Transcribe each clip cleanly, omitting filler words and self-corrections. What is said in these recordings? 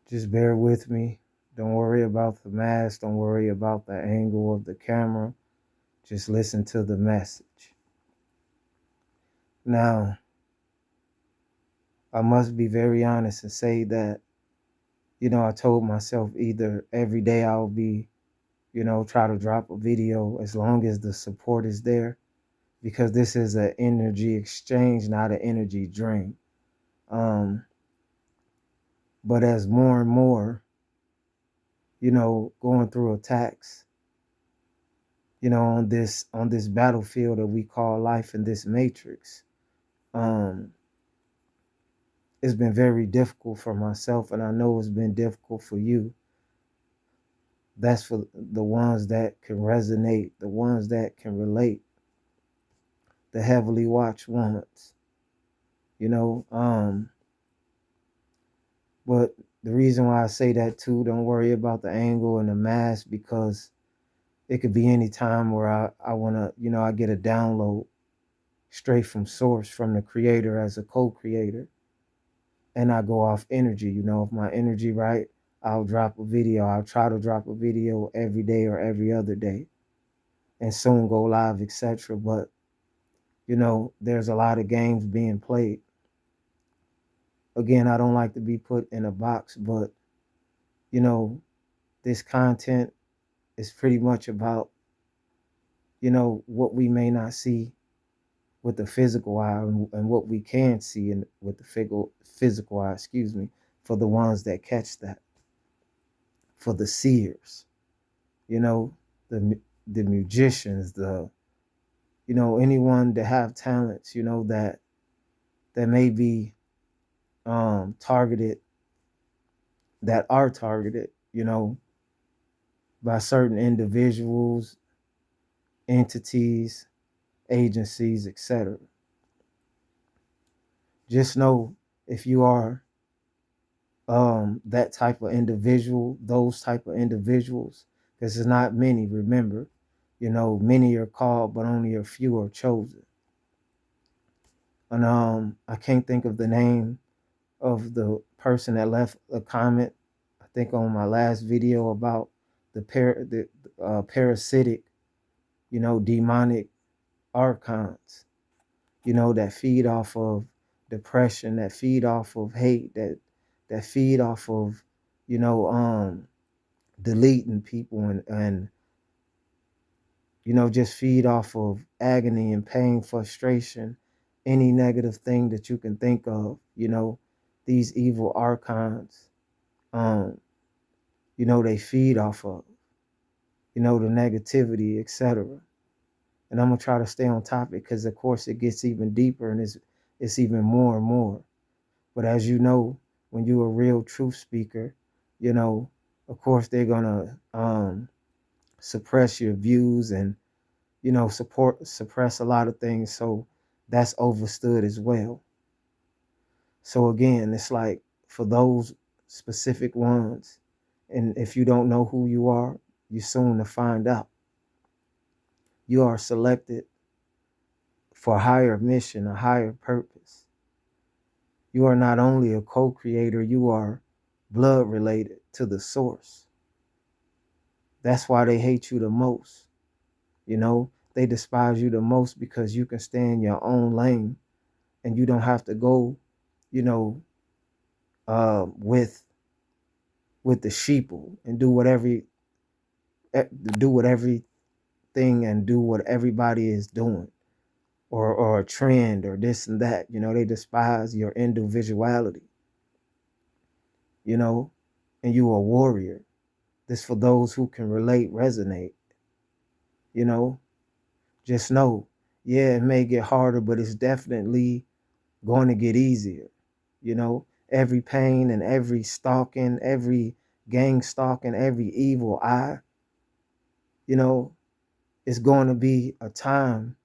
Just bear with me. Don't worry about the mask. Don't worry about the angle of the camera. Just listen to the message. Now, I must be very honest and say that, I told myself either every day I'll be, try to drop a video as long as the support is there, because this is an energy exchange, not an energy drain. Um, but as more and more, going through attacks, on this battlefield that we call life in this matrix, um, it's been very difficult for myself, and I know it's been difficult for you. That's for the ones that can resonate, the ones that can relate, the heavily watched ones, you know. But the reason why I say that too, don't worry about the angle and the mask, because it could be any time where I want to, I get a download straight from source, from the creator as a co-creator, and I go off energy. If my energy right, I'll drop a video. I'll try to drop a video every day or every other day, and soon go live, etc. But there's a lot of games being played. Again, I don't like to be put in a box, but you know, this content is pretty much about, what we may not see with the physical eye, and what we can see with the physical eye, excuse me, for the ones that catch that, for the seers, you know, the musicians, anyone that have talents, that may be targeted, that are targeted, by certain individuals, entities, agencies, etc. Just know, if you are that type of individual, those type of individuals, because it's not many, remember, many are called, but only a few are chosen. And I can't think of the name of the person that left a comment, I think on my last video, about the parasitic, demonic archons, that feed off of depression, that feed off of hate, that feed off of, you know, um, deleting people, and just feed off of agony and pain, frustration, any negative thing that you can think of, these evil archons, um, they feed off of, the negativity, etc. And I'm gonna try to stay on topic, because of course it gets even deeper, and it's even more and more. But as you know, when you're a real truth speaker, of course they're gonna suppress your views, and suppress a lot of things. So that's overstood as well. So again, it's like, for those specific ones, and if you don't know who you are, you're soon to find out. You are selected for a higher mission, a higher purpose. You are not only a co-creator, you are blood related to the source. That's why they hate you the most. They despise you the most, because you can stay in your own lane, and you don't have to go, you know, with the sheeple, and do what everything, and do what everybody is doing, or a trend, or this and that. They despise your individuality, you know, and you a warrior. This for those who can relate, resonate, you know. Just know, yeah, it may get harder, but it's definitely going to get easier. Every pain and every stalking, every gang stalking, every evil eye, you know, it's going to be a time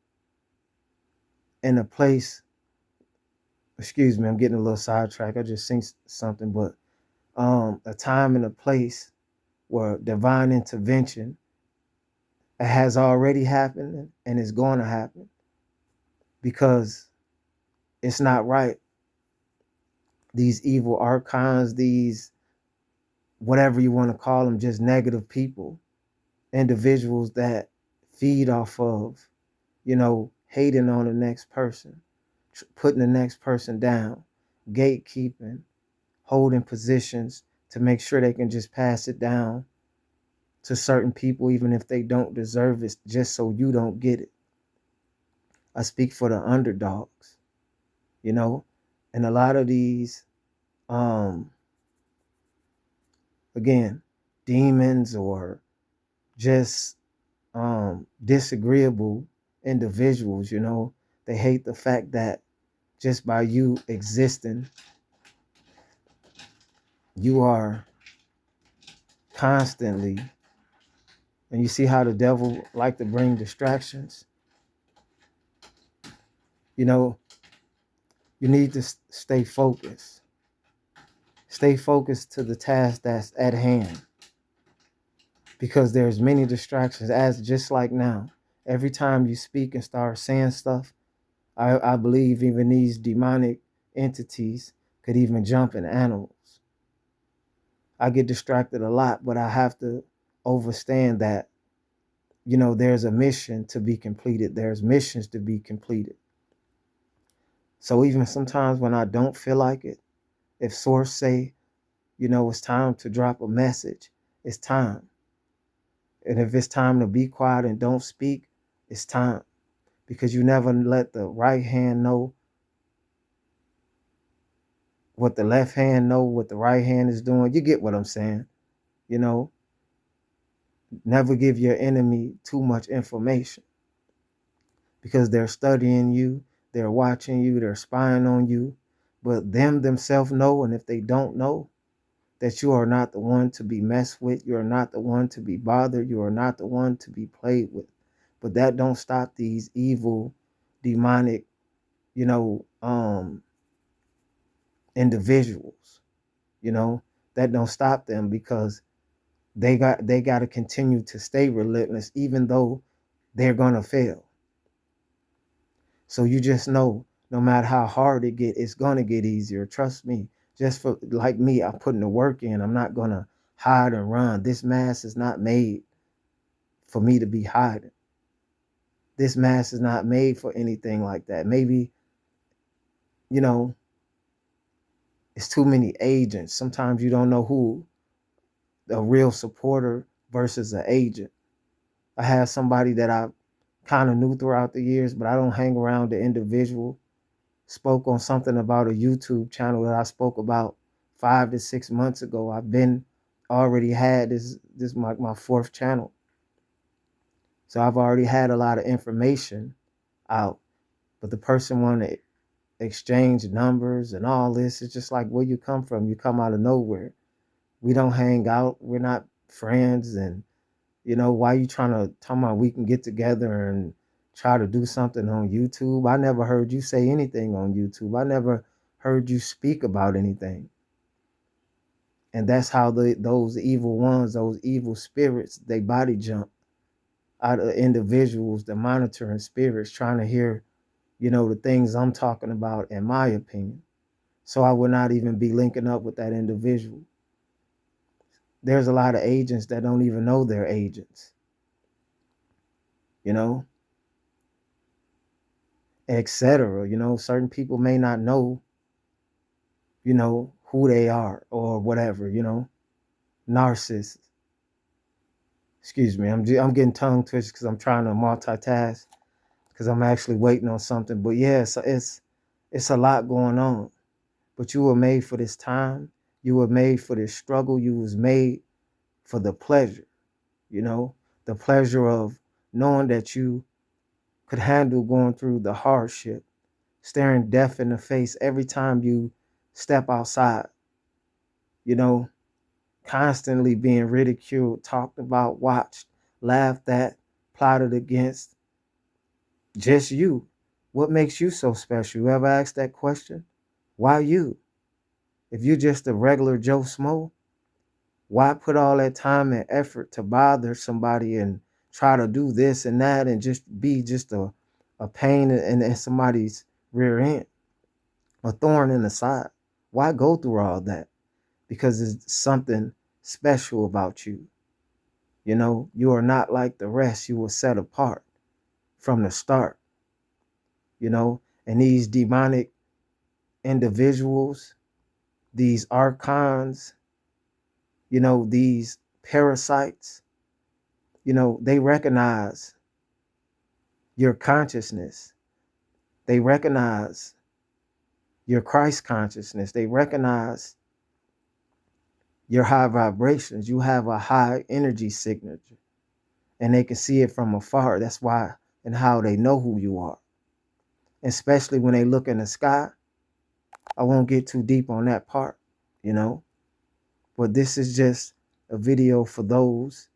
and a place. Excuse me, I'm getting a little sidetracked. I just seen something, but a time and a place where divine intervention has already happened, and is going to happen, because it's not right. These evil archons, these whatever you want to call them, just negative people, individuals that feed off of, hating on the next person, putting the next person down, gatekeeping, holding positions to make sure they can just pass it down to certain people, even if they don't deserve it, just so you don't get it. I speak for the underdogs, you know, and a lot of these, um, again, demons or just disagreeable individuals, they hate the fact that just by you existing, you are constantly, and you see how the devil like to bring distractions. You know, you need to stay focused. Stay focused to the task that's at hand, because there's many distractions. As just like now, every time you speak and start saying stuff, I believe even these demonic entities could even jump in animals. I get distracted a lot, but I have to understand that, there's a mission to be completed. There's missions to be completed. So even sometimes when I don't feel like it, if source say, it's time to drop a message, it's time. And if it's time to be quiet and don't speak, it's time. Because you never let the right hand know what the left hand know what the right hand is doing. You get what I'm saying? You know, never give your enemy too much information, because they're studying you, they're watching you, they're spying on you. But them themselves know, and if they don't know, that you are not the one to be messed with, you are not the one to be bothered, you are not the one to be played with. But that don't stop these evil, demonic, you know, um, individuals. You know, that don't stop them, because they got to continue to stay relentless, even though they're gonna fail. So you just know, no matter how hard it get, it's gonna get easier. Trust me. Just for like me, I'm putting the work in. I'm not gonna hide and run. This mask is not made for me to be hiding. This mask is not made for anything like that. Maybe, you know, it's too many agents. Sometimes you don't know who a real supporter versus an agent. I had somebody that I kind of knew throughout the years, but I don't hang around the individual. Spoke on something about a YouTube channel that I spoke about 5 to 6 months ago. I've been already had this my fourth channel. So I've already had a lot of information out. But the person wanted to exchange numbers and all this. It's just like, where you come from? You come out of nowhere. We don't hang out. We're not friends. And why you trying to talk about we can get together and try to do something on YouTube? I never heard you say anything on YouTube. I never heard you speak about anything. And that's how those evil ones, those evil spirits, they body jump out of individuals, the monitoring spirits, trying to hear, the things I'm talking about, in my opinion. So I would not even be linking up with that individual. There's a lot of agents that don't even know they're agents, you know, etc. Certain people may not know, who they are or whatever, narcissists. Excuse me, I'm getting tongue twisted because I'm trying to multitask, because I'm actually waiting on something. But yeah, so it's a lot going on. But you were made for this time. You were made for this struggle. You was made for the pleasure, the pleasure of knowing that you could handle going through the hardship, staring death in the face every time you step outside, you know, constantly being ridiculed, talked about, watched, laughed at, plotted against. Just you. What makes you so special? You ever asked that question? Why you? If you're just a regular Joe Smo, why put all that time and effort to bother somebody and try to do this and that and just be just a pain in somebody's rear end, a thorn in the side? Why go through all that? Because it's something special about you. You know, you are not like the rest. You were set apart from the start, you know, and these demonic individuals, these archons, you know, these parasites, you know, they recognize your consciousness. They recognize your Christ consciousness. They recognize your high vibrations. You have a high energy signature and they can see it from afar. That's why and how they know who you are. Especially when they look in the sky. I won't get too deep on that part, you know, but this is just a video for those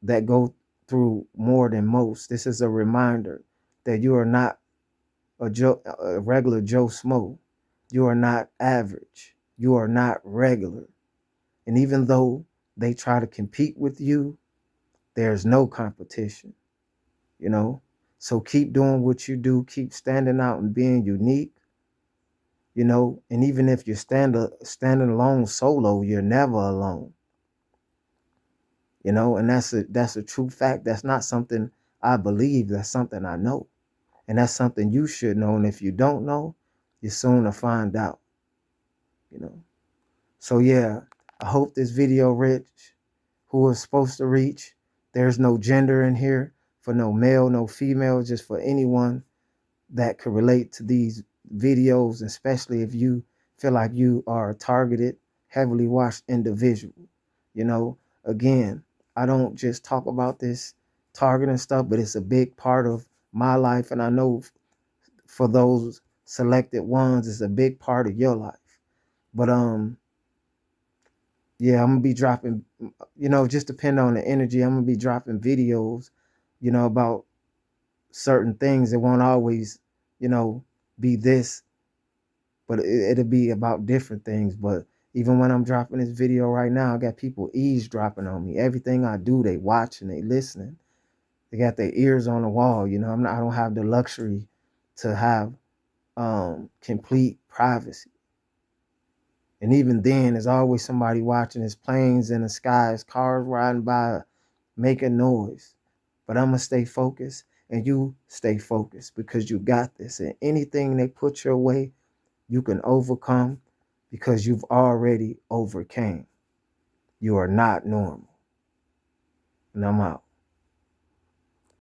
that go through more than most. This is a reminder that you are not a regular Joe Smo. You are not average. You are not regular. And even though they try to compete with you, there's no competition, you know? So keep doing what you do. Keep standing out and being unique, you know? And even if you're standing alone solo, you're never alone, you know? And that's a true fact. That's not something I believe. That's something I know. And that's something you should know. And if you don't know, you're soon to find out, you know? So yeah, I hope this video reached who it's supposed to reach. There's no gender in here for no male, no female, just for anyone that could relate to these videos, especially if you feel like you are a targeted, heavily watched individual. You know, again, I don't just talk about this targeting stuff, but it's a big part of my life. And I know for those selected ones, it's a big part of your life. But yeah, I'm gonna be dropping, you know, just depend on the energy. I'm gonna be dropping videos, you know, about certain things. It won't always, you know, be this, but it'll be about different things. But even when I'm dropping this video right now, I got people eavesdropping on me. Everything I do, they watching, they listening. They got their ears on the wall. You know, I don't have the luxury to have complete privacy. And even then, there's always somebody watching. There's planes in the skies, cars riding by, making noise. But I'm going to stay focused, and you stay focused because you got this. And anything they put your way, you can overcome because you've already overcame. You are not normal. And I'm out.